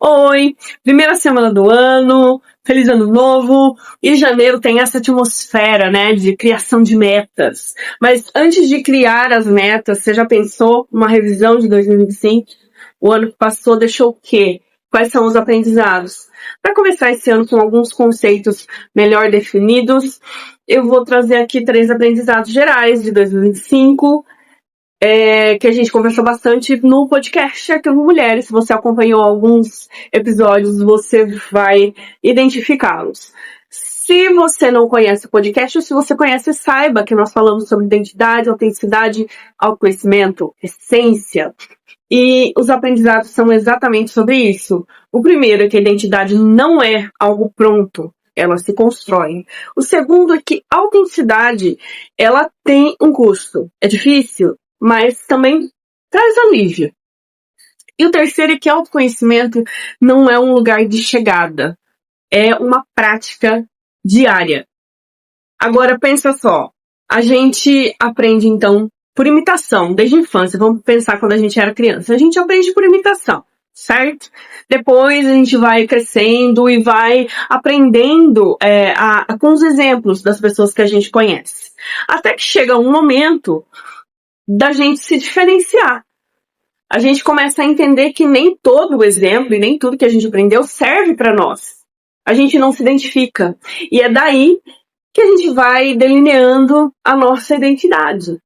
Oi, primeira semana do ano, feliz ano novo, e janeiro tem essa atmosfera, né, de criação de metas. Mas antes de criar as metas, você já pensou uma revisão de 2025? O ano que passou deixou o quê? Quais são os aprendizados? Para começar esse ano com alguns conceitos melhor definidos, eu vou trazer aqui 3 aprendizados gerais de 2025, que a gente conversou bastante no podcast aqui no Mulheres. Se você acompanhou alguns episódios, você vai identificá-los. Se você não conhece o podcast, ou se você conhece, saiba que nós falamos sobre identidade, autenticidade, autoconhecimento, essência. E os aprendizados são exatamente sobre isso. O primeiro é que a identidade não é algo pronto, ela se constrói. O segundo é que a autenticidade, ela tem um custo. É difícil, mas também traz alívio. E o terceiro é que autoconhecimento não é um lugar de chegada, é uma prática diária. Agora pensa só, a gente aprende então por imitação, desde a infância. Vamos pensar quando a gente era criança. A gente aprende por imitação, certo? Depois a gente vai crescendo e vai aprendendo com os exemplos das pessoas que a gente conhece. Até que chega um momento da gente se diferenciar. A gente começa a entender que nem todo o exemplo e nem tudo que a gente aprendeu serve para nós. A gente não se identifica. E é daí que a gente vai delineando a nossa identidade.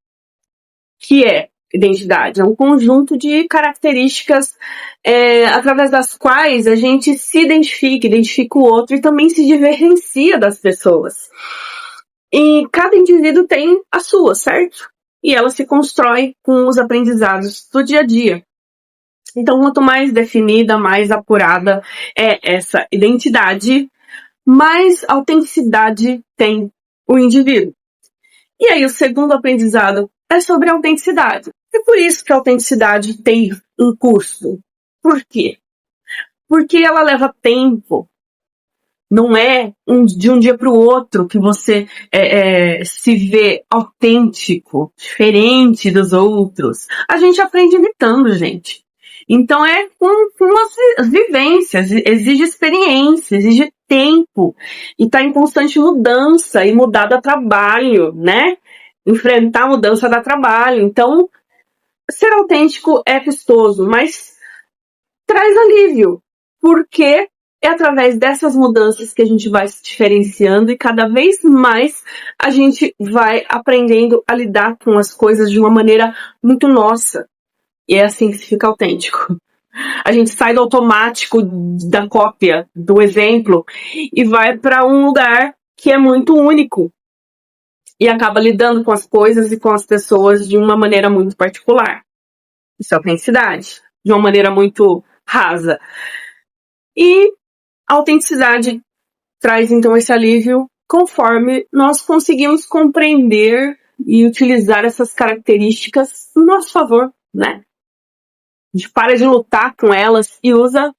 Que é identidade? É um conjunto de características através das quais a gente se identifica o outro e também se diferencia das pessoas. E cada indivíduo tem a sua, certo? E ela se constrói com os aprendizados do dia a dia. Então, quanto mais definida, mais apurada é essa identidade, mais autenticidade tem o indivíduo. E aí, o segundo aprendizado é sobre a autenticidade. É por isso que a autenticidade tem um custo. Por quê? Porque ela leva tempo. Não é de um dia para o outro que você se vê autêntico, diferente dos outros. A gente aprende imitando, gente. Então é com as vivências, exige experiência, exige tempo. E está em constante mudança, e mudar dá trabalho, né? Enfrentar a mudança dá trabalho. Então, ser autêntico é custoso, mas traz alívio. Porque é através dessas mudanças que a gente vai se diferenciando e cada vez mais a gente vai aprendendo a lidar com as coisas de uma maneira muito nossa. E é assim que se fica autêntico. A gente sai do automático da cópia, do exemplo, e vai para um lugar que é muito único. E acaba lidando com as coisas e com as pessoas de uma maneira muito particular. Isso é autenticidade. De uma maneira muito rasa. E a autenticidade traz então esse alívio conforme nós conseguimos compreender e utilizar essas características no nosso favor, né? A gente para de lutar com elas e usa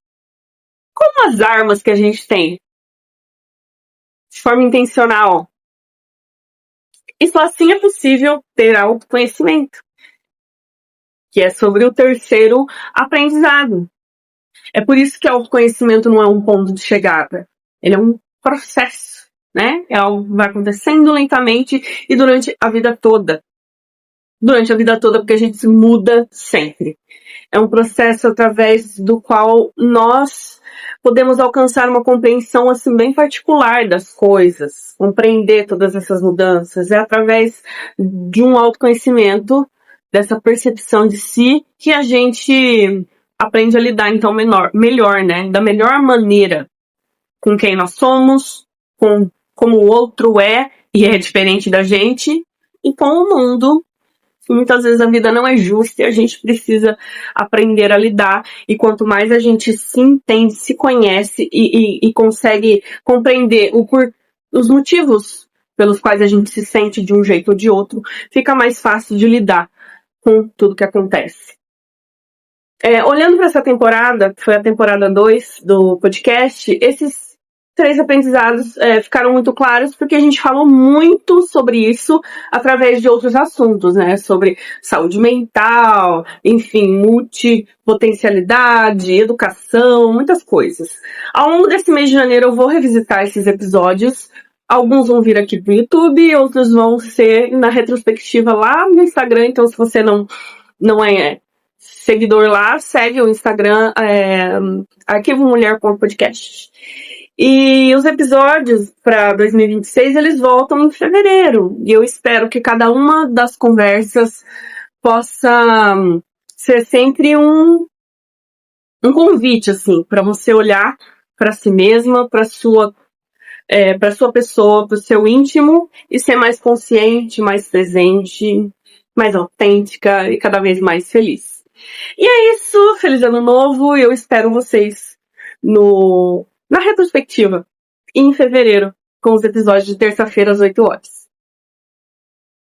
como as armas que a gente tem, de forma intencional. E só assim é possível ter autoconhecimento, que é sobre o terceiro aprendizado. É por isso que o autoconhecimento não é um ponto de chegada. Ele é um processo, né? É algo que vai acontecendo lentamente e durante a vida toda. Durante a vida toda, porque a gente se muda sempre. É um processo através do qual nós podemos alcançar uma compreensão assim bem particular das coisas, compreender todas essas mudanças. É através de um autoconhecimento, dessa percepção de si, que a gente aprende a lidar então melhor, né? Da melhor maneira com quem nós somos, com como o outro é e é diferente da gente, e com o mundo. Muitas vezes a vida não é justa e a gente precisa aprender a lidar. E quanto mais a gente se entende, se conhece e consegue compreender os motivos pelos quais a gente se sente de um jeito ou de outro, fica mais fácil de lidar com tudo que acontece. Olhando para essa temporada, que foi a temporada 2 do podcast, esses três aprendizados ficaram muito claros porque a gente falou muito sobre isso através de outros assuntos, né? Sobre saúde mental, enfim, multipotencialidade, educação, muitas coisas. Ao longo desse mês de janeiro eu vou revisitar esses episódios. Alguns vão vir aqui pro YouTube, outros vão ser na retrospectiva lá no Instagram. Então, se você não é seguidor lá, segue o Instagram Arquivo Mulher Podcast. E os episódios para 2026, eles voltam em fevereiro. E eu espero que cada uma das conversas possa ser sempre um convite, assim, para você olhar para si mesma, para sua pessoa, para o seu íntimo e ser mais consciente, mais presente, mais autêntica e cada vez mais feliz. E é isso, feliz ano novo, e eu espero vocês na retrospectiva, em fevereiro, com os episódios de terça-feira às 8 horas.